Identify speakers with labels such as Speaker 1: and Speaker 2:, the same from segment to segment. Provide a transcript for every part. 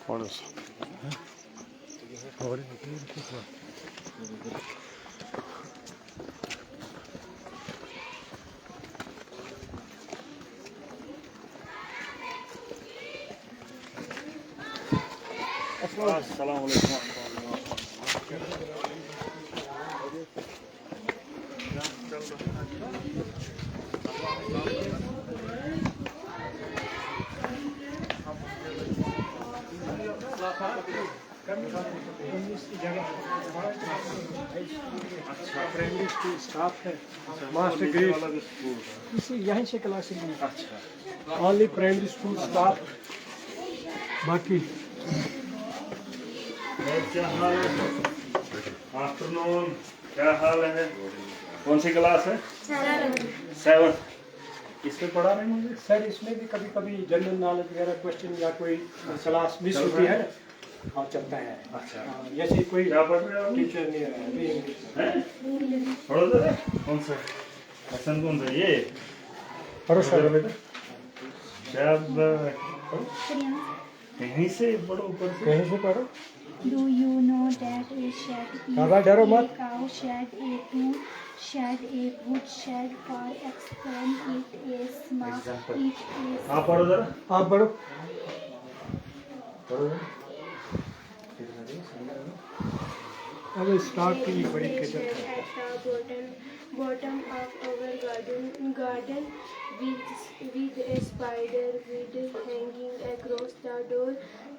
Speaker 1: कौन सा और अस्सलाम वालेकुम।
Speaker 2: अच्छा, प्राइमरी स्कूल स्टाफ है, मास्टर ग्रेड इसी यहीं से क्लास ली।
Speaker 1: अच्छा,
Speaker 2: ओनली प्राइमरी स्कूल स्टाफ। बाकी
Speaker 1: क्या हाल है? आफ्टरनून, क्या हाल है? कौन सी क्लास है? 7। इसमें पढ़ा नहीं मुझे।
Speaker 2: सर इसमें भी कभी कभी जनरल नॉलेज वगैरह क्वेश्चन या कोई क्लास मिस होती है ना, हाँ चलता है।
Speaker 1: अच्छा,
Speaker 2: जैसे कोई
Speaker 1: क्या पढ़ रहे हो?
Speaker 2: टीचर नहीं है अभी इंग्लिश में।
Speaker 1: हैं? पढ़ो जरा। कौन सा लेसन कौन सा ये?
Speaker 2: पढ़ो सर।
Speaker 1: बेटा शायद यहीं से पढ़ो, ऊपर से।
Speaker 2: कहीं से पढ़ो।
Speaker 3: Do you know that a shed is
Speaker 2: बाबा डरो मत।
Speaker 3: a cow shed, a coon shed, a goat shed? For explain it is small.
Speaker 1: Example.
Speaker 3: It is
Speaker 1: आप पढ़ो जरा।
Speaker 2: आप पढ़ो।
Speaker 1: पढ़ो जरा।
Speaker 2: अब स्टार्ट की बड़ी
Speaker 3: a
Speaker 2: खिचड़
Speaker 3: shed
Speaker 2: है।
Speaker 3: at the bottom of our garden with a spider web hanging across the door.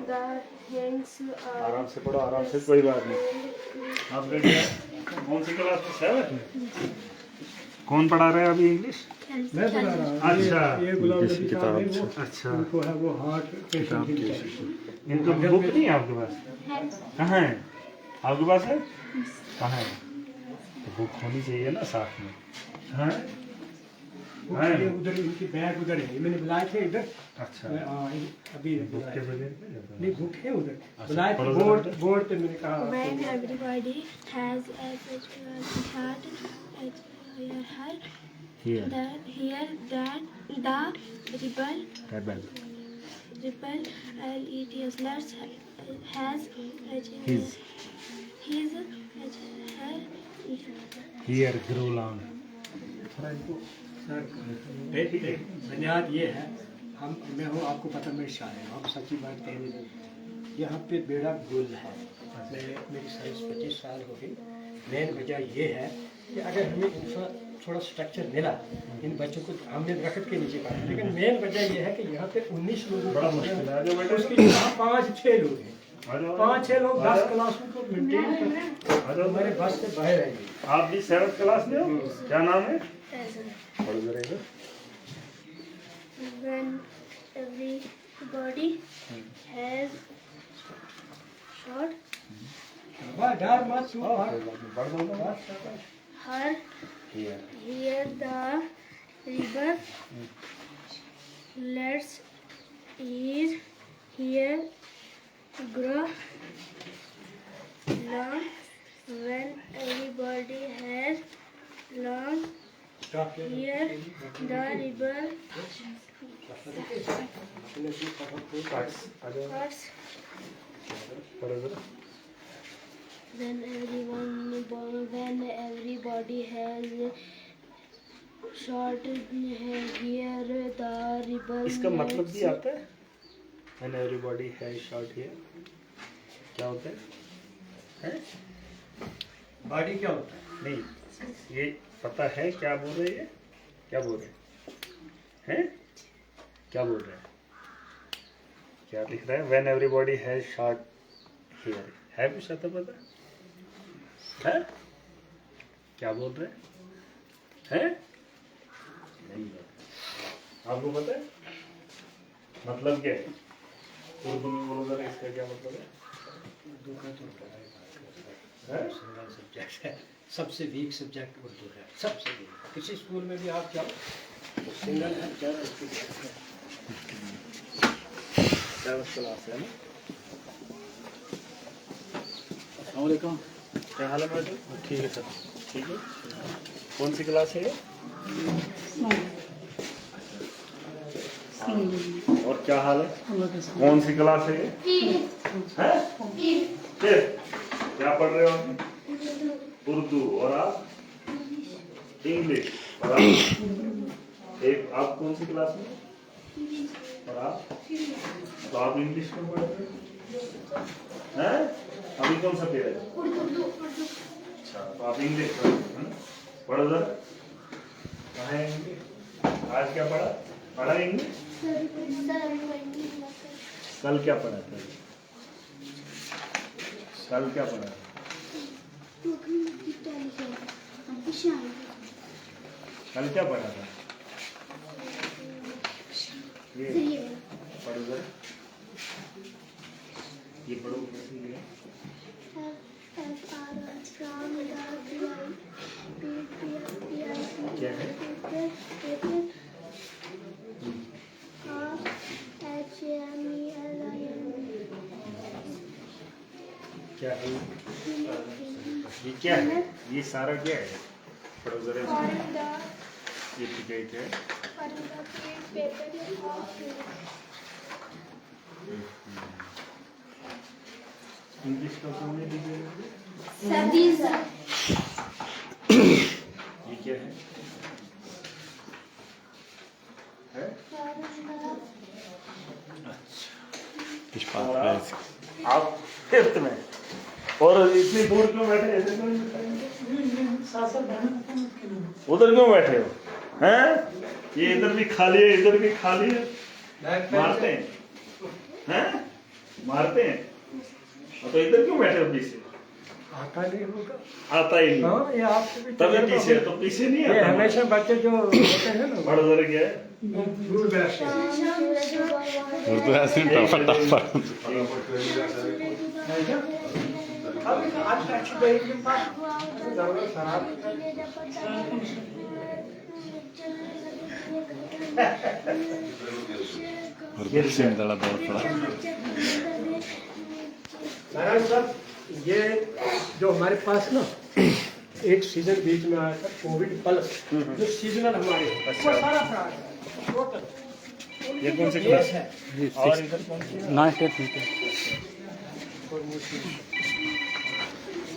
Speaker 3: The hens are
Speaker 1: आराम से पढ़ो, आराम से, कोई बात नहीं। आप रेडी हैं? कौन सी क्लास में? 7। कौन पढ़ा रहा है अभी इंग्लिश?
Speaker 2: मैं बता रहा हूँ।
Speaker 1: अच्छा।
Speaker 2: ये गुलाम नबी साहब है वो।
Speaker 1: अच्छा,
Speaker 2: उनको है वो हार्ट पेशेंट की चाहिए।
Speaker 1: इनका बुक नहीं है आपके पास? कहाँ है? आपके पास है? कहाँ है? तो बुक होनी चाहिए ना साथ में। हाँ?
Speaker 2: वो ये उधर इनकी बैग उधर है, मैंने बुलाए थे इधर।
Speaker 1: अच्छा,
Speaker 2: अभी
Speaker 1: बुक के बगैर
Speaker 2: नहीं बुक है उधर,
Speaker 1: अच्छा,
Speaker 2: बुलाए थे
Speaker 1: पढ़ो
Speaker 2: बोर्ड
Speaker 1: जरा।
Speaker 2: बोर्ड पे मैंने कहा
Speaker 3: when everybody has a festival heart at your heart,
Speaker 1: Here.
Speaker 3: here that the rebel
Speaker 1: Rebel.
Speaker 3: LETS has
Speaker 1: His.
Speaker 3: her
Speaker 1: Here grow long.
Speaker 2: बुनियाद ये है, मैं हूँ आपको पता, मैं शायर हूँ, हम सच्ची बात कहने लगे। यहाँ पे बेड़ा गुल है। मेरी सर्विस 25 साल हो गई। मेन वजह ये है कि अगर हमें थोड़ा स्ट्रक्चर मिला, इन बच्चों को हमने दरख्त के नीचे पाया, लेकिन मेन वजह ये है कि यहाँ पे 19 लोग
Speaker 1: बड़ा मुश्किल है। आ जाओ बेटा।
Speaker 2: उसके यहाँ 5-6 लोग हैं।
Speaker 1: आ जाओ।
Speaker 2: 5-6 लोग 10 क्लासों को मेंटेन कर
Speaker 1: आ जाओ।
Speaker 2: हमारे बस से बाहर आएंगे।
Speaker 1: आप भी 7th क्लास में हो? क्या नाम है? पढ़ो जरा इधर।
Speaker 3: when everybody has short
Speaker 2: डर मत तू
Speaker 1: पढ़ दो ना।
Speaker 3: her
Speaker 1: Here.
Speaker 3: here the river let's is here grow long when everybody has long here the river
Speaker 1: Cuts. आ जाओ।
Speaker 3: cuts
Speaker 1: पढ़ो जरा।
Speaker 3: when everybody has short here the river
Speaker 1: इसका मतलब भी आता है? When everybody has short hair. क्या होता है? हैं?
Speaker 2: बॉडी क्या होता है?
Speaker 1: नहीं, ये पता है क्या बोल रहे हैं? क्या बोल रहे हैं? क्या बोल रहे हैं? क्या लिख रहा है? When everybody has short hair. है कुछ आता पता? है? क्या बोल रहे हैं? हैं? नहीं पता। आपको पता है? मतलब क्या है? उर्दू में बोलो जरा, इसका क्या मतलब है? हैं?
Speaker 2: सिंगल सब्जेक्ट है, सबसे वीक सब्जेक्ट उर्दू है, सबसे वीक। किसी स्कूल में भी आप जाओ सिंगल है, ज़्यादा उसकी दिक्कत है।
Speaker 1: 7th क्लास है ना? अस्सलाम वालेकुम। क्या हाल है मैडम? ठीक है सर। ठीक है। कौन सी क्लास है ये? और क्या हाल है? कौन सी क्लास है ये? हैं? फिर क्या पढ़ रहे हो आप? उर्दू। और आप? इंग्लिश। और आप? एक आप कौन सी क्लास में? और आप? तो आप इंग्लिश में पढ़ रहे हो? हैं? अभी कौन सा पीरियड है? अच्छा, तो आप इंग्लिश पढ़ रहे हो ना? पढ़ो जरा। कहाँ है इंग्लिश? आज क्या पढ़ा? पढ़ा इंग्लिश? कल क्या पढ़ा था? कल क्या पढ़ा? कल क्या पढ़ा था? ये पढ़ो जरा। ये पढ़ो कैसे ये? क्या है? क्या है? ये क्या है? ये सारा क्या है? पढ़ो जरा। ये टिकट है। इंग्लिश का सुनने दीजिए। ये क्या है? है? अच्छा। और आप फिफ्थ में और इतनी दूर क्यों बैठे? ऐसे क्यों उधर क्यों बैठे हो? हैं? ये इधर भी खाली है, इधर भी खाली है। मारते हैं? हैं? मारते हैं? तो इधर क्यों बैठे हो पीछे?
Speaker 2: आता नहीं होगा।
Speaker 1: आता ही नहीं।
Speaker 2: हाँ, ये आपसे भी
Speaker 1: तभी पीछे तो पीछे नहीं
Speaker 2: ये
Speaker 1: आता।
Speaker 2: हमेशा बच्चे जो होते हैं ना
Speaker 1: बड़ा जरा क्या है?
Speaker 2: दूर बैठते हैं।
Speaker 4: उर्दू ऐसे फटाफट
Speaker 2: अभी तो आज टैक्सी गई के पास जरूरत खराब
Speaker 4: उर्दू से दड़ा दौड़ पड़ा।
Speaker 2: नारायण साहब, ये जो हमारे पास ना एक सीजन बीच में आया था कोविड प्लस, जो सीजनल हमारे वो सारा फ्रॉड है टोटल।
Speaker 1: ये कौन सी क्लास
Speaker 2: है?
Speaker 1: और इधर कौन सी है?
Speaker 4: 9 स्टेट में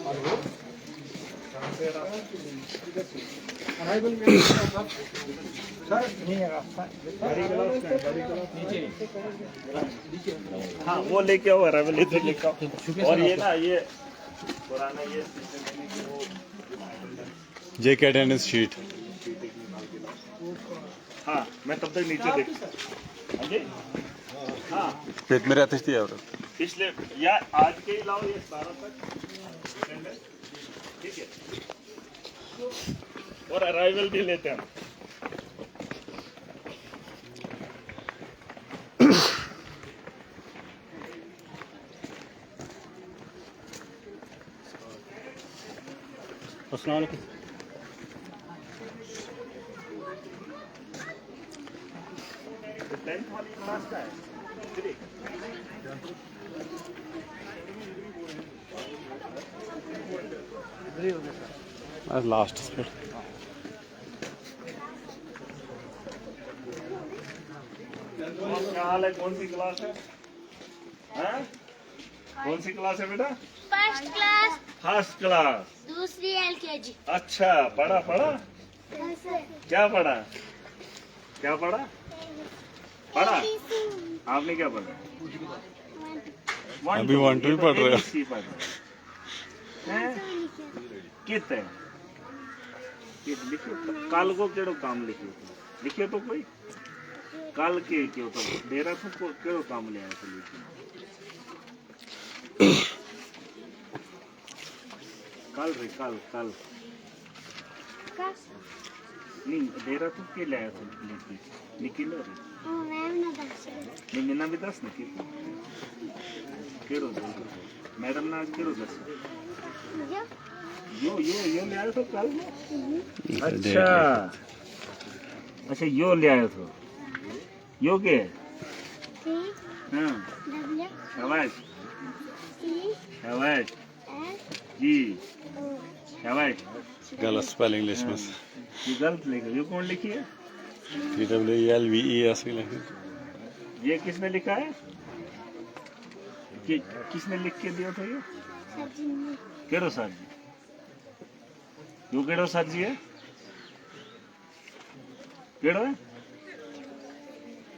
Speaker 2: और वो अराइवल में सर नहीं है रास्ता
Speaker 1: हाँ वो लेके आओ अराइवल इधर लेके आओ। और ये ना ये पुराना ये
Speaker 4: जे के अटेंडेंस शीट।
Speaker 1: हाँ मैं तब तक नीचे देख। हाँ जी हाँ
Speaker 4: पेट में रहते थे और
Speaker 1: पिछले या आज के ही लाओ ये 12 तक ठीक है। और अराइवल भी लेते हैं हम।
Speaker 4: अस्सलाम वालेकुम।
Speaker 1: तो 10th वाली क्लास का है।
Speaker 4: लास्ट स्पीड
Speaker 1: और क्या हाल है? कौन सी क्लास है? हैं? कौन सी क्लास है बेटा?
Speaker 5: First class
Speaker 1: first class.
Speaker 5: दूसरी एलकेजी।
Speaker 1: अच्छा पढ़ा पढ़ा क्या पढ़ा? क्या पढ़ा? पढ़ा आपने क्या पढ़ा?
Speaker 4: अभी 1 2 पढ़ रहे हो।
Speaker 1: कितने लिखियो कल को केड़ो काम लिखियो लिखियो तो कोई कल के क्यों तो डेरा तो केड़ो काम ले आया तो लिखियो कल रे कल कल नहीं डेरा तो के ले आया तो लिखियो निकलो रे नहीं ना भी दस नहीं केड़ो मैडम ना आज केड़ो दस यो ले आया तो कल में। अच्छा अच्छा यो ले आया तो यो के हाँ शाबाश शाबाश जी शाबाश।
Speaker 4: गलत स्पेलिंग इंग्लिश में
Speaker 1: ये गलत लिखा। यो कौन लिखी है?
Speaker 4: TWELVE ऐसे लिखे।
Speaker 1: ये किसने लिखा है? किसने लिख के दिया था ये? केड़ो सर जी? यू केड़ो सर जी है? केड़ो है?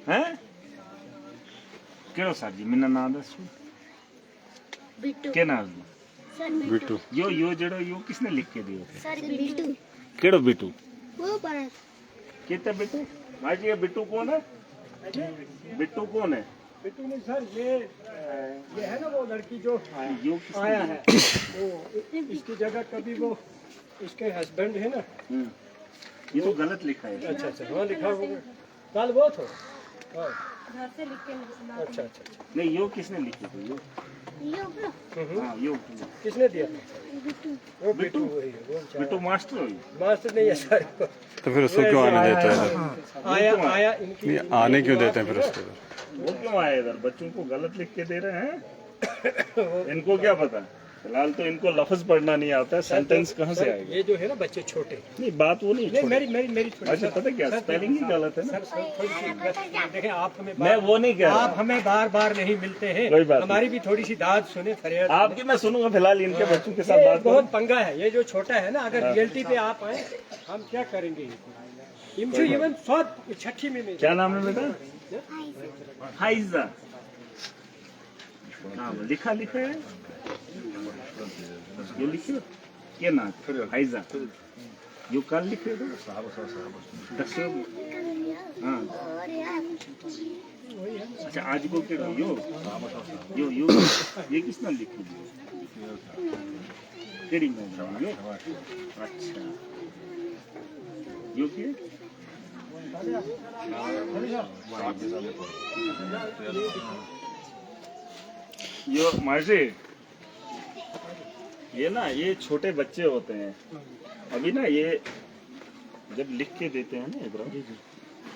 Speaker 1: हैं? केड़ो सर जी? मेरा नाम दसो।
Speaker 5: बिट्टू
Speaker 1: क्या नाम है?
Speaker 5: सर
Speaker 4: बिट्टू
Speaker 1: यो जड़ो यो किसने लिख के दिया था?
Speaker 5: सर बिट्टू
Speaker 1: केड़ो बिट्टू?
Speaker 5: वो पढ़ा
Speaker 1: कितना बिट्टू? भाई जी ये बिट्टू कौन है? बिट्टू कौन है?
Speaker 2: बिट्टू नहीं सर, ये है ना वो लड़की जो
Speaker 1: यो किसने
Speaker 2: आया
Speaker 1: लिखा?
Speaker 2: है, वो इसकी जगह कभी वो इसके हस्बैंड है ना।
Speaker 1: ये तो गलत लिखा है।
Speaker 2: अच्छा अच्छा, हाँ लिखा होगा, कल वो तो हाँ। अच्छा अच्छा,
Speaker 1: नहीं यो किसने लिखी थी? यो हाँ यो
Speaker 2: किसने दिया?
Speaker 5: बिट्टू
Speaker 2: वो बिट्टू वही है, वो
Speaker 1: बिट्टू मास्टर हो ये?
Speaker 2: मास्टर नहीं है सर।
Speaker 4: तो फिर उसको क्यों आने देते हैं?
Speaker 2: आया इनकी
Speaker 4: नहीं, आने क्यों देते हैं फिर उसको?
Speaker 1: वो क्यों आए इधर? बच्चों को गलत लिख के दे रहे हैं। इनको क्या पता? फिलहाल तो इनको लफ्ज पढ़ना नहीं आता है, सेंटेंस कहाँ से आएगा?
Speaker 2: ये जो है ना बच्चे छोटे,
Speaker 1: नहीं बात वो नहीं,
Speaker 2: नहीं मेरी थोड़ी
Speaker 1: अच्छा पता क्या स्पेलिंग ही गलत है ना।
Speaker 2: सर थोड़ी सी देखें, आप हमें
Speaker 1: मैं वो नहीं कह रहा।
Speaker 2: आप हमें बार बार नहीं मिलते हैं,
Speaker 1: कोई बात
Speaker 2: हमारी भी थोड़ी सी दाद सुने, फरियाद सुने।
Speaker 1: आपकी मैं सुनूंगा, फिलहाल इनके बच्चों के साथ
Speaker 2: ये
Speaker 1: बात
Speaker 2: बहुत
Speaker 1: करो।
Speaker 2: पंगा है, ये जो छोटा है ना, अगर रियलिटी पे आप आए हम क्या करेंगे इनको? इनको इवन सब छठी में
Speaker 1: क्या नाम है बेटा? हाइजा। हाँ लिखा लिखा है ये लिखो क्या नाम? हाइजा। यो कल लिखे दो दसो। हाँ अच्छा आज को क्या यो ये किसने लिखी? केड़ी में यो? अच्छा यो क्या? यो मार्जी ये ना, ये छोटे बच्चे होते हैं अभी ना, ये जब लिख के देते हैं ना इधर,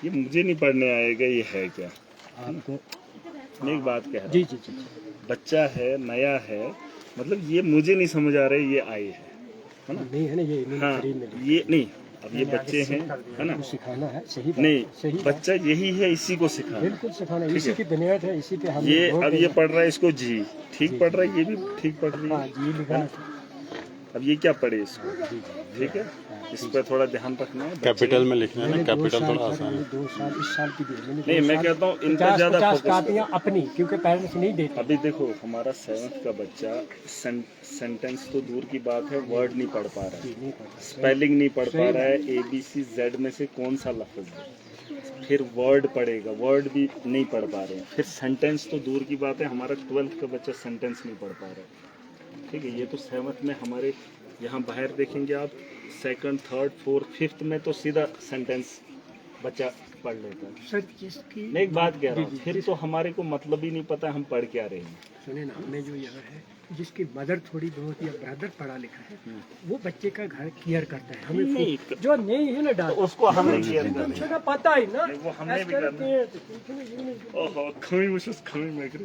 Speaker 1: ये मुझे नहीं पढ़ने आएगा ये है क्या।
Speaker 2: आपको
Speaker 1: मैं एक बात कह रहा
Speaker 2: जी
Speaker 1: हूँ,
Speaker 2: जी जी,
Speaker 1: बच्चा है नया है, मतलब ये मुझे नहीं समझ आ रहा है, ये आई है ना?
Speaker 2: नहीं है ना, ये इन्होंने
Speaker 1: हाँ
Speaker 2: फ्री में लिखा।
Speaker 1: ये नहीं, अब ये बच्चे हैं है ना?
Speaker 2: आपको सिखाना है, सही बात है,
Speaker 1: नहीं
Speaker 2: सही बात।
Speaker 1: बच्चा यही है, इसी को सिखाना।
Speaker 2: बिल्कुल सिखाना, इसी की बुनियाद है, इसी पे हम
Speaker 1: ये अब ये पढ़ रहा है, इसको जी ठीक पढ़ रहा है, ये भी ठीक पढ़ रही
Speaker 2: हाँ
Speaker 1: है।
Speaker 2: जी लिखा।
Speaker 1: अब ये क्या पढ़े इसको? ठीक है, इस पर थोड़ा ध्यान रखना है।
Speaker 4: कैपिटल में लिखना है ना,
Speaker 2: मैंने 2
Speaker 4: कैपिटल
Speaker 2: साल
Speaker 4: थोड़ा
Speaker 2: सर,
Speaker 4: आसान है।
Speaker 2: मैंने 2 साल इस साल की दी, मैंने
Speaker 1: नहीं
Speaker 2: 2
Speaker 1: मैं
Speaker 2: साल
Speaker 1: कहता हूँ इन पर ज्यादा
Speaker 2: 50
Speaker 1: फोकस
Speaker 2: कापियां अपनी, क्योंकि पेरेंट्स नहीं देते।
Speaker 1: अभी देखो हमारा 7th का बच्चा सेंटेंस तो दूर की बात है, वर्ड नहीं पढ़ पा रहा है,
Speaker 2: नहीं पता।
Speaker 1: स्पेलिंग नहीं पढ़ पा रहा है, ABCZ में से कौन सा लफ्ज है, फिर वर्ड पढ़ेगा, वर्ड भी नहीं पढ़ पा रहे हैं, फिर सेंटेंस तो दूर की बात है, हमारा 12th का बच्चा सेंटेंस नहीं पढ़ पा रहा है। ठीक है, ये तो 7th में हमारे यहाँ बाहर देखेंगे आप, 2nd 3rd 4th 5th में तो सीधा सेंटेंस बच्चा पढ़ लेता है।
Speaker 2: सर जिसकी
Speaker 1: मैं एक बात कह रहा हूँ, फिर तो हमारे को मतलब ही नहीं पता हम पढ़ क्या रहे हैं।
Speaker 2: सुने ना, हमें जो यहाँ है, जिसकी मदर थोड़ी बहुत या ब्रदर पढ़ा लिखा है, वो बच्चे का घर केयर करता है। हमें
Speaker 1: नहीं,
Speaker 2: जो नहीं है ना डाल,
Speaker 1: उसको हमने किया था।
Speaker 2: तुमसे का पता ही ना,
Speaker 1: नहीं, वो हमने भी करना। ओहो खमी मुझे खमी मैं कर।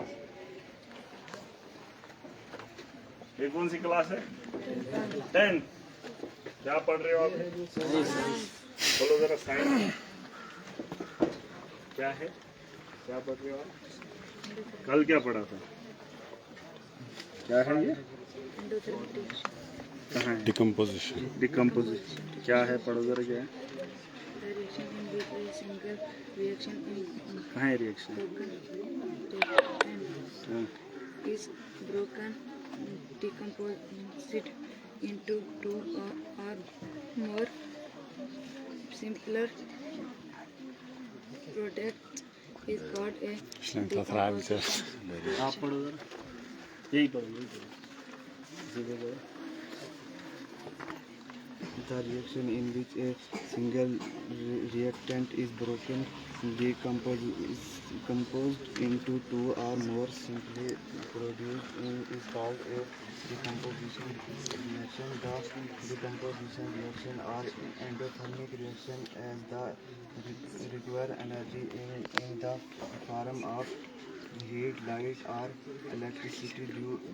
Speaker 1: ये कौन सी क्लास है? 10। क्या पढ़ रहे हो आप? बोलो जरा साइंस क्या है, क्या पढ़ रहे हो आप? कल क्या पढ़ा था? क्या है ये? कहाँ है?
Speaker 4: डिकम्पोजिशन।
Speaker 1: डिकम्पोजिशन क्या है? पढ़ो जरा क्या है? कहाँ है reaction?
Speaker 6: is broken, decomposed into 2 or more simpler products is called a decomposition.
Speaker 1: आप पढ़ो जरा, यही पढ़ो यही पढ़ो, इसी को पढ़ो।
Speaker 7: The reaction in which a single reactant is broken, decomposed into 2 or more simply produced is called a decomposition reaction. The decomposition reaction are endothermic reaction as the require energy in the form of heat, light, or electricity.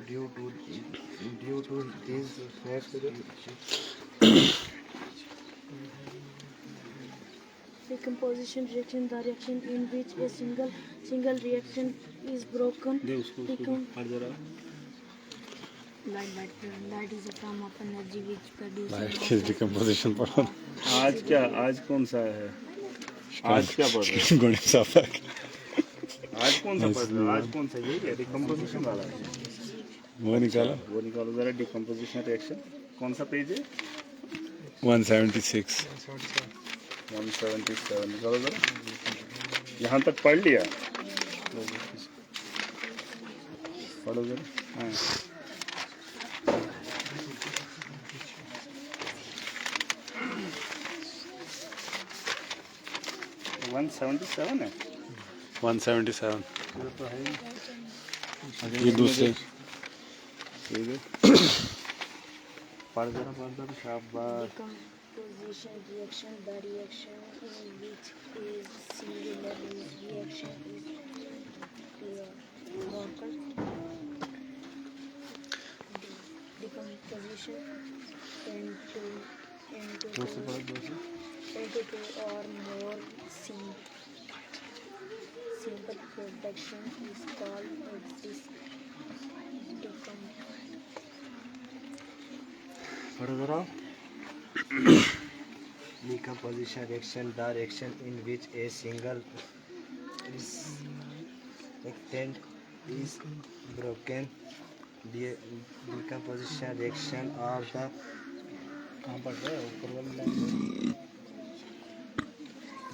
Speaker 7: Due to these facts,
Speaker 5: decomposition reaction, the reaction in which a single reaction is broken. Light is a form of energy which produces
Speaker 4: light की decomposition पढ़ो
Speaker 1: आज कौन सा है? आज क्या पढ़ रहे हो?
Speaker 4: गणित साफा
Speaker 1: आज कौन सा पढ़ रहे हो? आज कौन सा ये है डिकम्पोजिशन वाला है?
Speaker 4: वो निकाला
Speaker 1: वो निकालो जरा डिकम्पोजिशन रिएक्शन कौन सा पेज है?
Speaker 4: 176
Speaker 1: 177 निकालो जरा। यहाँ तक पढ़ लिया? पढ़ो जरा। हाँ 177 है।
Speaker 4: 177
Speaker 1: ये तो है ही।
Speaker 4: ये दूसरे
Speaker 1: ठीक है पढ़ जरा शाबाश।
Speaker 5: Decomposition reaction, the reaction in which is singular reaction is broken. Decomposition into two or more simple production is called decomposition.
Speaker 2: पढ़ो जरा। Decomposition reaction, the reaction in which a single reactant is broken. Decomposition reaction of the कहाँ पढ़ रहे हो? ऊपर वाली line में।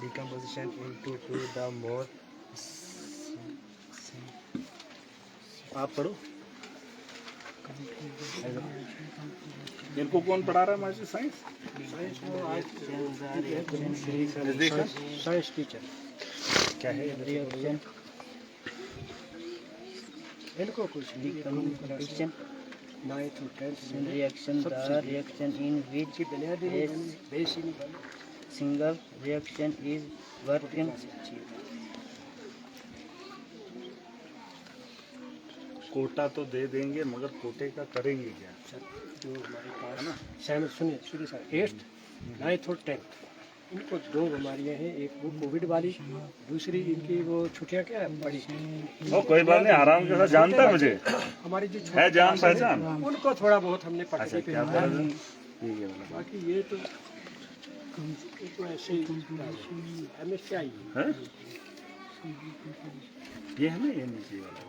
Speaker 2: Decomposition into two the more आप पढ़ो।
Speaker 1: इनको कौन पढ़ा रहा है मास्टर साइंस?
Speaker 2: साइंस टीचर क्या है रिएक्शन? इनको कुछ reaction
Speaker 7: reaction, the reaction in which a single reaction is working.
Speaker 1: Quota तो दे देंगे मगर कोटे का करेंगे क्या?
Speaker 2: जो हमारे पास शामिल सुनिए सर 8th, 9th और 10th इनको दो बीमारियां हैं। एक वो कोविड वाली, दूसरी इनकी वो छुट्टियां क्या है बड़ी।
Speaker 1: वो कोई बात नहीं, आराम के साथ जानता है मुझे,
Speaker 2: हमारी जो
Speaker 1: है जान पहचान।
Speaker 2: उनको थोड़ा बहुत हमने
Speaker 1: अच्छा
Speaker 2: पढ़ने पे
Speaker 1: क्या
Speaker 2: दिया है।
Speaker 1: ठीक है मतलब
Speaker 2: बाकी ये तो ऐसे ही हमेशा आई
Speaker 1: है। ये है ना ये नीचे वाला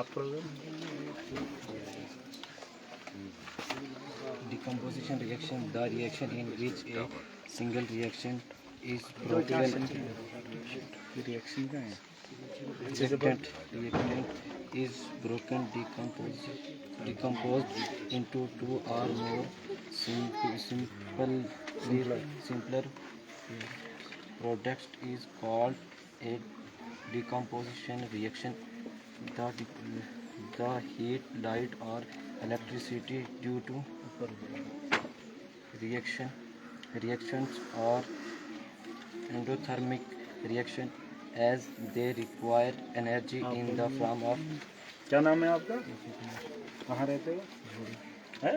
Speaker 1: आप
Speaker 7: Decomposition reaction, the reaction in which a single reaction is broken.
Speaker 1: Reaction का है
Speaker 7: Reactant is broken, decomposed into two or more simpler products is called a decomposition reaction. The heat, light, or electricity due to reactions or endothermic reaction as they require energy in the form of
Speaker 1: क्या नाम है आपका? कहाँ रहते हो? है?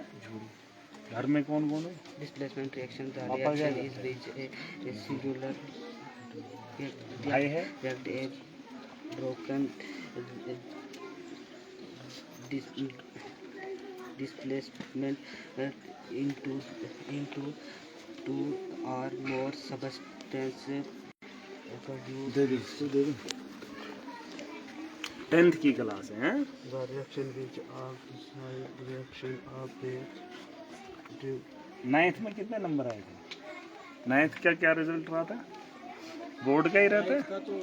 Speaker 1: घर में कौन कौन है?
Speaker 7: displacement reaction. The
Speaker 1: पापा क्या
Speaker 7: reaction is which a singular
Speaker 1: भाई है?
Speaker 7: react a broken displacement into two or more substances produce.
Speaker 1: दे दो 10th की क्लास है हैं?
Speaker 2: The reaction which are reaction of the
Speaker 1: 9th में कितने नंबर आए थे? 9th का क्या रिजल्ट रहा था? बोर्ड का ही रहता है?
Speaker 2: का तो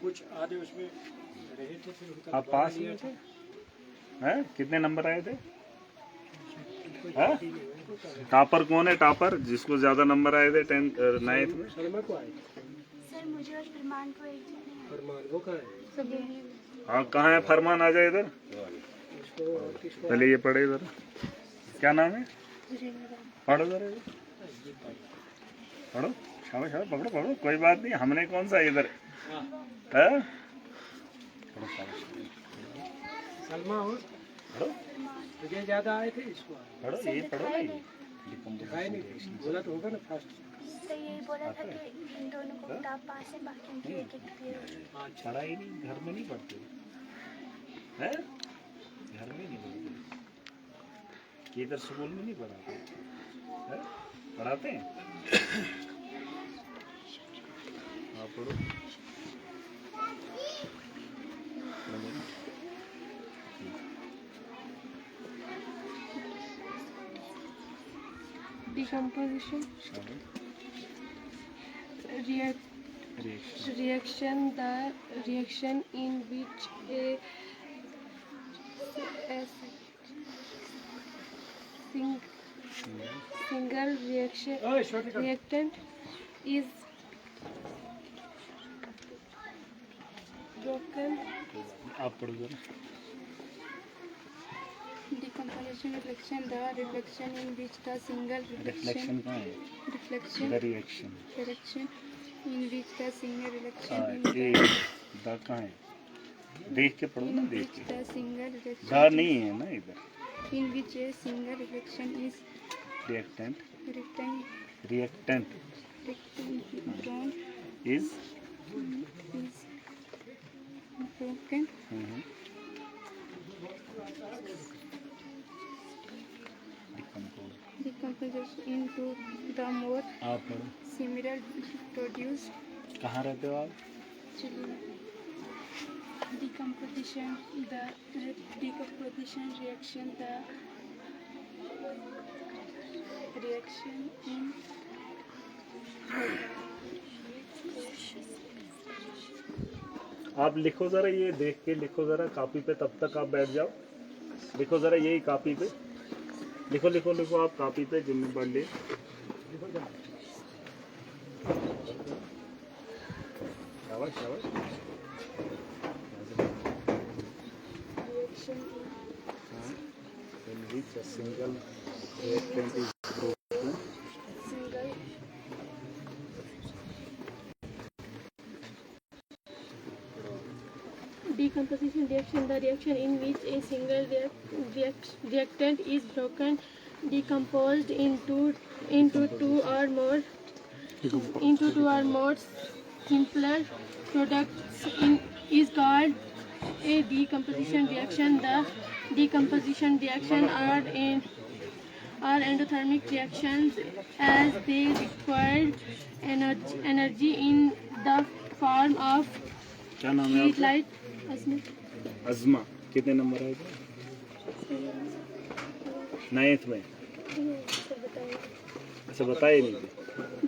Speaker 2: कुछ आधे उसमें रहे थे फिर उनका
Speaker 1: आप पास हुए थे? हैं? कितने नंबर आए थे? हैं? टॉपर कौन है? टॉपर जिसको ज्यादा नंबर आए थे 9th में?
Speaker 2: सलमा को आए थे।
Speaker 5: सर मुझे और फरमान को एक
Speaker 2: फरमान वो कहाँ है?
Speaker 1: हाँ कहाँ है फरमान? आ जाए इधर
Speaker 2: इसको और किसको?
Speaker 1: पहले ये पढ़े इधर। क्या नाम है? पढ़ो जरा इधर। पढ़ो शाबाश शाबाश पकड़ो पढ़ो कोई बात नहीं। हमने कौन सा इधर है?
Speaker 2: सलमा हो
Speaker 1: पढ़ो
Speaker 2: मुझे ज़्यादा आए थे इसको
Speaker 1: पढ़ो ये पढ़ो ना ये
Speaker 2: दिखाए नहीं, बोला तो होगा ना फास्ट।
Speaker 5: तो यही बोला था कि इन दोनों को किताब पास है, बाकी की एक एक पीरियड।
Speaker 1: पढ़ा ही नहीं, घर में नहीं पढ़ते हैं, घर में नहीं पढ़ते कि इधर स्कूल में नहीं पढ़ाते हैं? पढ़ाते हैं। आप पढ़ो
Speaker 3: Decomposition. Reaction, the reaction in which a single reactant is broken.
Speaker 1: आप पढ़ो जरा।
Speaker 6: Decomposition reflection, the reflection in which the single
Speaker 1: reflection कहाँ है?
Speaker 6: reflection
Speaker 1: the reaction.
Speaker 6: reaction in which the single reaction
Speaker 1: हाँ
Speaker 6: in
Speaker 1: ये द कहाँ है? देख के पढ़ो ना, देख
Speaker 6: which
Speaker 1: के।
Speaker 6: the single
Speaker 1: द
Speaker 6: reaction
Speaker 1: नहीं है ना इधर।
Speaker 6: in which a single reaction is
Speaker 1: reactant
Speaker 6: reactant
Speaker 1: reactant
Speaker 6: drawn
Speaker 1: is
Speaker 6: is broken decomposition into the more
Speaker 1: आप पढ़ो।
Speaker 6: similar produced
Speaker 1: कहाँ रहते हो आप?
Speaker 6: decomposition, the decomposition reaction, the reaction in
Speaker 1: आप लिखो जरा, ये देख के लिखो जरा कॉपी पे, तब तक आप बैठ जाओ। लिखो जरा यही कॉपी पे, लिखो लिखो लिखो आप कॉपी पे, जिम्मे पढ़ ले। शाबाश शाबाश। In which a single reactant is broken.
Speaker 3: Decomposition reaction, the reaction in which a single reactant is broken, decomposed into two or more simpler products is called a decomposition reaction. The decomposition reaction are endothermic reactions as they require energy in the form of
Speaker 1: क्या नाम है
Speaker 3: heat,
Speaker 1: आपका?
Speaker 3: light,
Speaker 1: Azma. कितने number है? 9th में। अच्छा बताइए नहीं थे।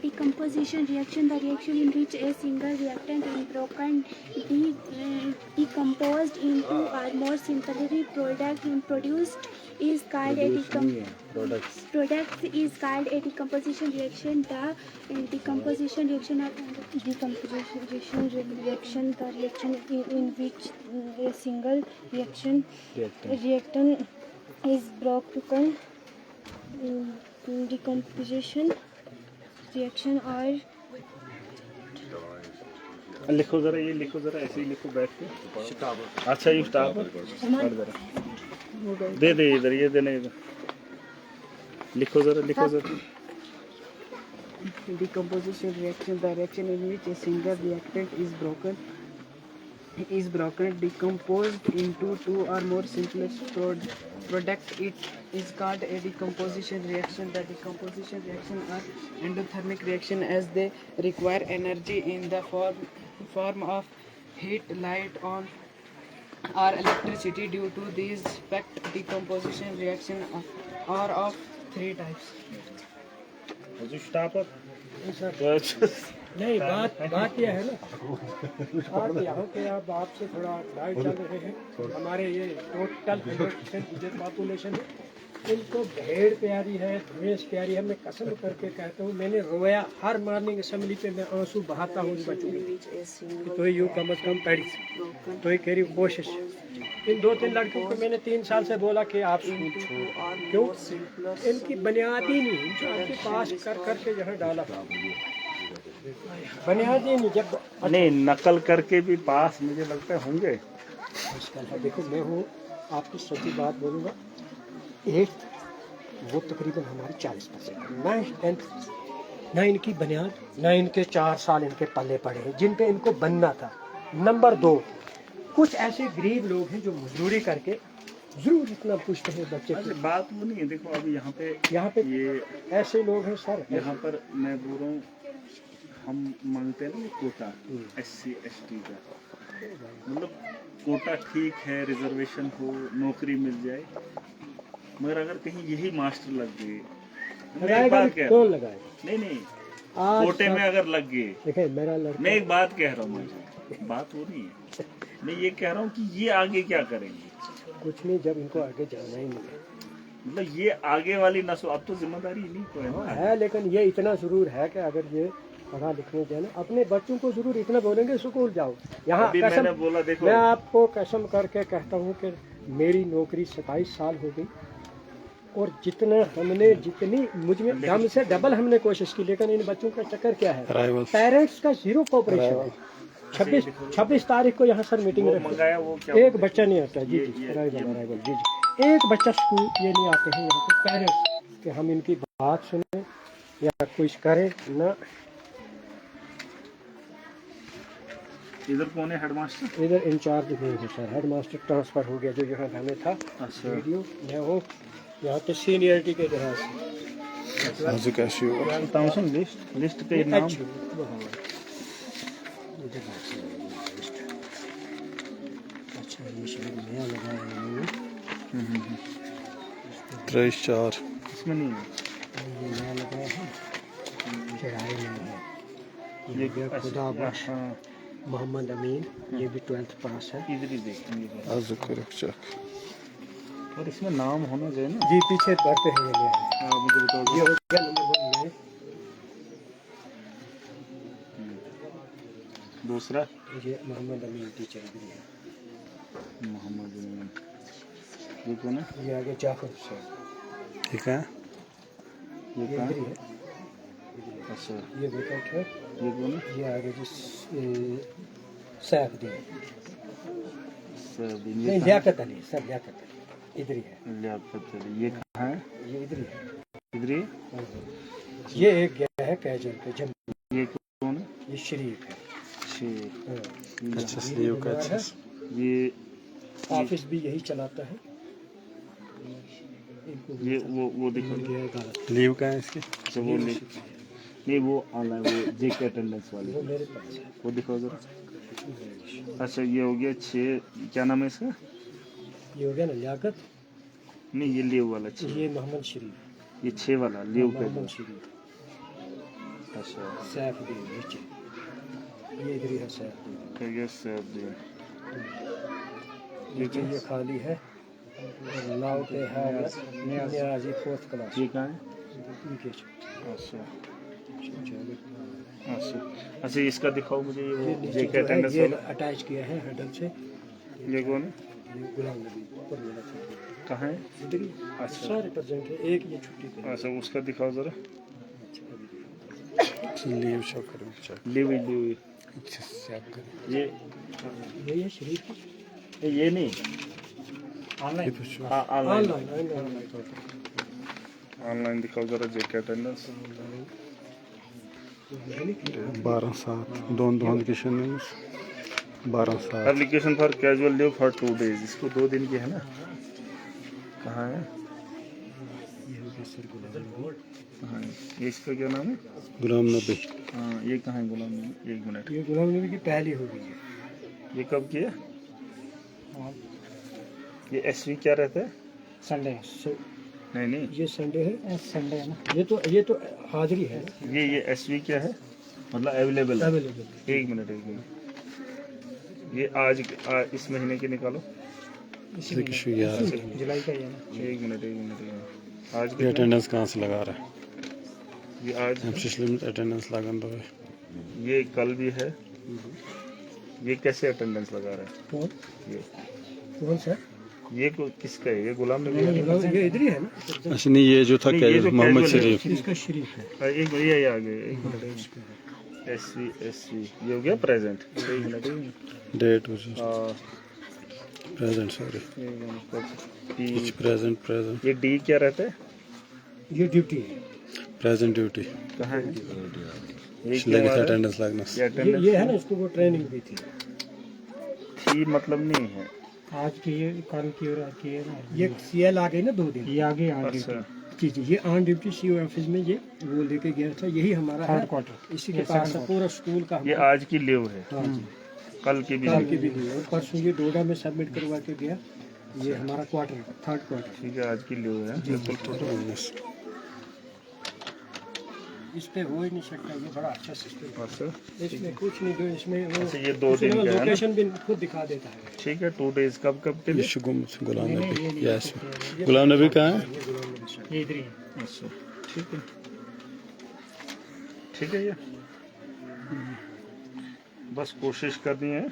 Speaker 5: Decomposition reaction, the reaction in which a single reactant is broken, decomposed into or more simply produced is called a
Speaker 1: products
Speaker 5: product is called a decomposition reaction. The decomposition reaction, the reaction in which a single reactant is broken, decomposition reaction or
Speaker 1: लिखो जरा, ये लिखो जरा, ऐसे ही लिखो बैठ के। अच्छा ये स्टाफ पढ़ जरा, दे दे इधर, ये देना इधर। लिखो जरा, लिखो जरा।
Speaker 7: Decomposition reaction, the reaction in which a single reactant is broken, decomposed into two or more simpler product. It is called a decomposition reaction. The decomposition reaction are endothermic reaction as they require energy in the form of heat, light, or electricity. Due to these fact, decomposition reaction are of three types.
Speaker 1: Staff
Speaker 2: नहीं, बात यह है ना, आप यहाँ पे अब आपसे थोड़ा गाइड चल रहे हैं। हमारे ये टोटल 100% पॉपुलेशन है, इनको भेड़ प्यारी है, भैंस प्यारी है। मैं कसम करके कहता हूँ, मैंने रोया हर मॉर्निंग असेंबली पे, मैं आंसू बहाता हूँ उन बच्चों के लिए। तो यूँ कम अज कम पढ़ी, तो ये करी कोशिश। इन 2-3 लड़कों को मैंने 3 साल से बोला कि आप क्यों, इनकी बुनियादी नहीं जो आपके पास कर करके यहाँ डाला, बुनियादी नहीं। जब
Speaker 1: नहीं नकल करके भी पास मुझे लगता है होंगे।
Speaker 2: मुश्किल है। देखो मैं हूँ आपकी सच्ची बात बोलूँगा, 8th वो तकरीबन हमारी 40%, 9th 10th ना इनकी बुनियाद, ना इनके 4 साल इनके पल्ले पड़े हैं जिन पे इनको बनना था। नंबर 2, कुछ ऐसे गरीब लोग हैं जो मजदूरी करके जरूर इतना पूछते हैं बच्चे
Speaker 1: अरे
Speaker 2: को।
Speaker 1: बात वो नहीं है, देखो अभी यहाँ पे
Speaker 2: ये ऐसे लोग हैं सर,
Speaker 1: यहाँ पर मैं बोल रहा हूँ, हम मांगते हैं ना ये कोटा SC ST का, मतलब कोटा ठीक है, रिजर्वेशन हो, नौकरी मिल जाए, मगर अगर कहीं यही मास्टर लग गए, मैं एक बात कह रहा
Speaker 2: कौन
Speaker 1: हूँ,
Speaker 2: लगाएगा?
Speaker 1: नहीं
Speaker 2: आज
Speaker 1: कोटे में अगर लग गए,
Speaker 2: देखिए मेरा लड़का,
Speaker 1: मैं एक बात कह रहा हूँ, मुझे बात वो नहीं है, मैं ये कह रहा हूँ कि ये आगे क्या करेंगे,
Speaker 2: कुछ नहीं, जब इनको आगे जाना ही नहीं है।
Speaker 1: मतलब ये आगे वाली नस्ल, अब तो जिम्मेदारी इन्हीं को है ना।
Speaker 2: है, लेकिन ये इतना जरूर है कि अगर ये पढ़ा लिखने जाए ना, अपने बच्चों को जरूर इतना बोलेंगे स्कूल जाओ। यहाँ
Speaker 1: अभी मैंने बोला, देखो
Speaker 2: मैं आपको कसम करके कहता हूँ कि मेरी नौकरी 27 साल हो गई, और जितनी मुझ में दम से डबल हमने कोशिश की, लेकिन इन बच्चों का चक्कर क्या है,
Speaker 4: Arrivals.
Speaker 2: पेरेंट्स का जीरो कोऑपरेशन है। 26 तारीख को यहाँ सर मीटिंग
Speaker 1: वो
Speaker 2: रखी,
Speaker 1: मंगाया, वो क्या
Speaker 2: एक बच्चा नहीं आता जी जी अराइवल जी जी, एक बच्चा स्कूल ये नहीं आते हैं यहाँ पे पेरेंट्स कि हम इनकी बात सुने या कुछ करें ना।
Speaker 1: इधर कौन है हेडमास्टर?
Speaker 2: इधर इंचार्ज नहीं है सर, हेडमास्टर ट्रांसफर हो गया जो यहाँ हमें था।
Speaker 1: अच्छा।
Speaker 2: वीडियो मैं हूँ यहाँ पे सीनियरिटी के लिहाज से।
Speaker 4: As a cashier.
Speaker 1: लिस्ट के नाम
Speaker 2: अच्छा ये शायद नया लगाया है इन्होंने।
Speaker 4: 3-4.
Speaker 1: इसमें नहीं है,
Speaker 2: ये नया लगाया है, किराए में है।
Speaker 1: ये
Speaker 2: ये हो गया खुदा बख्श
Speaker 1: हाँ,
Speaker 2: मोहम्मद अमीन, ये भी 12th पास है।
Speaker 1: इधर ही देखेंगे,
Speaker 4: As a correct check.
Speaker 1: और इसमें नाम होना चाहिए ना।
Speaker 2: जी पीछे बढ़ते हैं ये है।
Speaker 1: हाँ, मुझे बताओ।
Speaker 2: ये हो गया नंबर 1 में।
Speaker 1: दूसरा
Speaker 2: ये मोहम्मद अमीन टीचर भी है।
Speaker 1: मोहम्मद अमीन, ये कौन है?
Speaker 2: ये आगे जाफर हुसैन,
Speaker 4: ठीक है.
Speaker 1: ये
Speaker 2: ये
Speaker 1: कहाँ
Speaker 2: इधर ही
Speaker 1: है?
Speaker 2: है।
Speaker 1: अच्छा,
Speaker 2: ये विकेट है,
Speaker 1: ये कौन है?
Speaker 2: ये आगे जिस सैफुद्दीन,
Speaker 1: सब
Speaker 2: नहीं लियाकत अली, सब लियाकत अली इधर ही है।
Speaker 1: लियाकत अली, ये कहाँ है?
Speaker 2: ये इधर ही है।
Speaker 1: इधर ही।
Speaker 2: ये एक गया है कैजल पे जम्मू,
Speaker 1: ये कौन है?
Speaker 2: ये शरीफ है।
Speaker 1: छः।
Speaker 4: अच्छा स्लीव का अच्छा.
Speaker 1: ये
Speaker 2: ऑफिस भी यही चलाता है।
Speaker 1: ये वो देखो,
Speaker 2: गया है गलत,
Speaker 4: लीव का है इसकी.
Speaker 1: अच्छा वो नहीं वो ऑनलाइन, वो जेके अटेंडेंस वाली,
Speaker 2: वो मेरे पास है।
Speaker 1: वो दिखाओ जरा। अच्छा ये हो गया 6, क्या नाम है इसका?
Speaker 2: ये हो गया ना लियाकत,
Speaker 1: नहीं ये लीव वाला 6,
Speaker 2: ये मोहम्मद शरीफ,
Speaker 1: ये 6 वाला लीव पे।
Speaker 2: मोहम्मद शरीफ,
Speaker 1: अच्छा
Speaker 2: सैफुद्दीन नीचे, ये इधर ही है सैफुद्दीन।
Speaker 1: फिर ये सब दे।
Speaker 2: नीचे ये खाली है, और नाव पे है न्याजी 4th क्लास।
Speaker 1: ये कहाँ है?
Speaker 2: इनके
Speaker 1: अच्छा
Speaker 2: चलो।
Speaker 1: अच्छा अच्छा, इसका दिखाओ मुझे, ये
Speaker 2: ये
Speaker 1: वो
Speaker 2: नीचे
Speaker 1: जेके
Speaker 2: जो है,
Speaker 1: अटेंडेंस
Speaker 2: ये
Speaker 1: वाला।
Speaker 2: अटैच किया है हेडल से।
Speaker 1: ये कौन है?
Speaker 2: ये गुलाम नबी ऊपर वाला था।
Speaker 1: कहाँ है?
Speaker 2: इधर ही
Speaker 1: अच्छा।
Speaker 2: सारे प्रेजेंट है, एक ये छुट्टी पे है।
Speaker 1: अच्छा उसका दिखाओ जरा।
Speaker 4: लीव शो करो check.
Speaker 1: लीव लीव
Speaker 4: अच्छा चेक करो.
Speaker 1: ये
Speaker 2: शरीफ
Speaker 1: ये नहीं
Speaker 4: ये तो show.
Speaker 1: हाँ ऑनलाइन
Speaker 2: ऑनलाइन
Speaker 1: ऑनलाइन दिखाओ जरा जेके अटेंडेंस।
Speaker 4: 12/7. दोन Kishan 12/7.
Speaker 1: Application for casual leave for 2 days, इसको 2 दिन की है ना। कहाँ है? हाँ ये इसका क्या नाम है?
Speaker 4: गुलाम नबी.
Speaker 1: हाँ ये कहाँ है गुलाम नबी? 1 मिनट,
Speaker 2: ये गुलाम नबी की पहली हो गई है।
Speaker 1: ये कब किया? ये एसवी क्या रहता है?
Speaker 2: संडे
Speaker 1: नहीं
Speaker 2: ये संडे है, संडे है ना। ये तो हाजिरी है,
Speaker 1: ये एसवी क्या है, मतलब अवेलेबल है।
Speaker 2: अवेलेबल।
Speaker 1: 1 मिनट ये आज इस महीने की निकालो।
Speaker 4: इशू यार
Speaker 2: जुलाई का ही है ना।
Speaker 1: 1 मिनट आज
Speaker 4: ये
Speaker 1: कितना?
Speaker 4: अटेंडेंस कहाँ से लगा रहा है.
Speaker 1: ये आज
Speaker 4: हम लिमिट अटेंडेंस लगन दो.
Speaker 1: ये कल भी है। ये कैसे अटेंडेंस लगा रहा है?
Speaker 2: कौन
Speaker 1: ये
Speaker 2: कौन सा?
Speaker 1: ये किसका है? ये गुलाम नबी है।
Speaker 2: ये इधर ही है ना।
Speaker 4: अच्छा नहीं ये जो था
Speaker 1: नहीं, ये जो
Speaker 4: मोहम्मद
Speaker 1: casual है,
Speaker 4: शरीफ.
Speaker 2: इसका शरीफ है।
Speaker 1: एक ये आ गए। 1 मिनट एसवी ये हो गया present. 1 minute
Speaker 4: date present sorry
Speaker 1: D
Speaker 4: present present
Speaker 1: ये डी क्या रहता है?
Speaker 2: ये ड्यूटी है।
Speaker 4: प्रेजेंट ड्यूटी
Speaker 1: कहाँ है? ये क्यों
Speaker 4: लगे
Speaker 1: आ रहा है?
Speaker 4: अटेंडेंस लागनस
Speaker 1: ये
Speaker 2: ये
Speaker 1: attendance
Speaker 2: है ना, इसको वो ट्रेनिंग दी थी।
Speaker 1: थी मतलब नहीं है।
Speaker 2: आज की ये कल की और की है ना, ये सीएल आ गई ना 2 दिन, ये आगे आ गई
Speaker 1: अच्छा।
Speaker 2: जी जी। ये ऑन ड्यूटी सीओ ऑफिस में ये वो लेके गया था, यही हमारा हेडक्वार्टर, इसी के पास है पूरा स्कूल का
Speaker 1: ये
Speaker 2: हमारा।
Speaker 1: आज की लीव है,
Speaker 2: हाँ जी,
Speaker 1: कल की भी
Speaker 2: कल
Speaker 1: लीव
Speaker 2: की
Speaker 1: है।
Speaker 2: भी दी और परसों ये डोडा में सबमिट करवा के गया। ये हमारा क्वार्टर, थर्ड क्वार्टर।
Speaker 1: ठीक है, आज की लीव है बिल्कुल।
Speaker 2: इस पे हो ही नहीं सकता, ये बड़ा अच्छा सिस्टम
Speaker 1: अच्छा
Speaker 2: है। इसमें कुछ नहीं, जो इसमें वो
Speaker 1: अच्छा, ये 2 दिन का है ना?
Speaker 2: लोकेशन भी खुद दिखा देता है।
Speaker 1: ठीक है, 2 डेज कब कब के लिए?
Speaker 4: गुलाम
Speaker 2: नहीं,
Speaker 4: नबी
Speaker 2: ये नहीं,
Speaker 4: यस
Speaker 2: ये
Speaker 4: गुलाम नबी कहाँ है?
Speaker 2: ये गुलाम नबी साहब। ये इधर ही है।
Speaker 1: अच्छा ठीक है, ठीक है। ये बस कोशिश करनी है।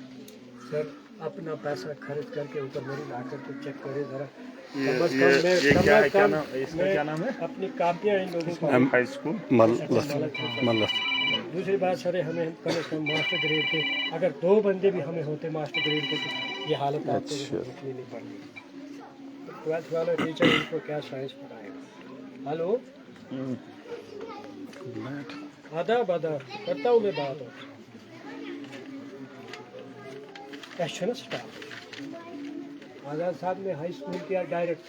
Speaker 2: सर अपना पैसा खर्च करके ऊपर मेरी ला करके चेक करे जरा।
Speaker 1: ये
Speaker 2: कम से
Speaker 1: ये
Speaker 2: कम मैं-
Speaker 1: ये
Speaker 2: कम
Speaker 1: क्या
Speaker 2: से
Speaker 1: है, क्या
Speaker 2: कम
Speaker 1: नाम इसका
Speaker 2: मैं
Speaker 1: क्या नाम है?
Speaker 2: अपनी कापियां इन लोगों को।
Speaker 1: हाई स्कूल
Speaker 4: मल्लत
Speaker 2: दूसरी बात सर, हमें कम से कम मास्टर ग्रेड के अगर 2 बंदे भी हमें होते मास्टर ग्रेड के तो ये हालत आपको
Speaker 4: अच्छा।
Speaker 2: देखनी नहीं पड़ती। 12th वाला टीचर इनको क्या साइंस पढ़ाएगा? हेलो, आदाब आदाब, करता हूँ मैं बात। एक्शन स्टाफ आज़ाद साहब ने हाई स्कूल किया डायरेक्ट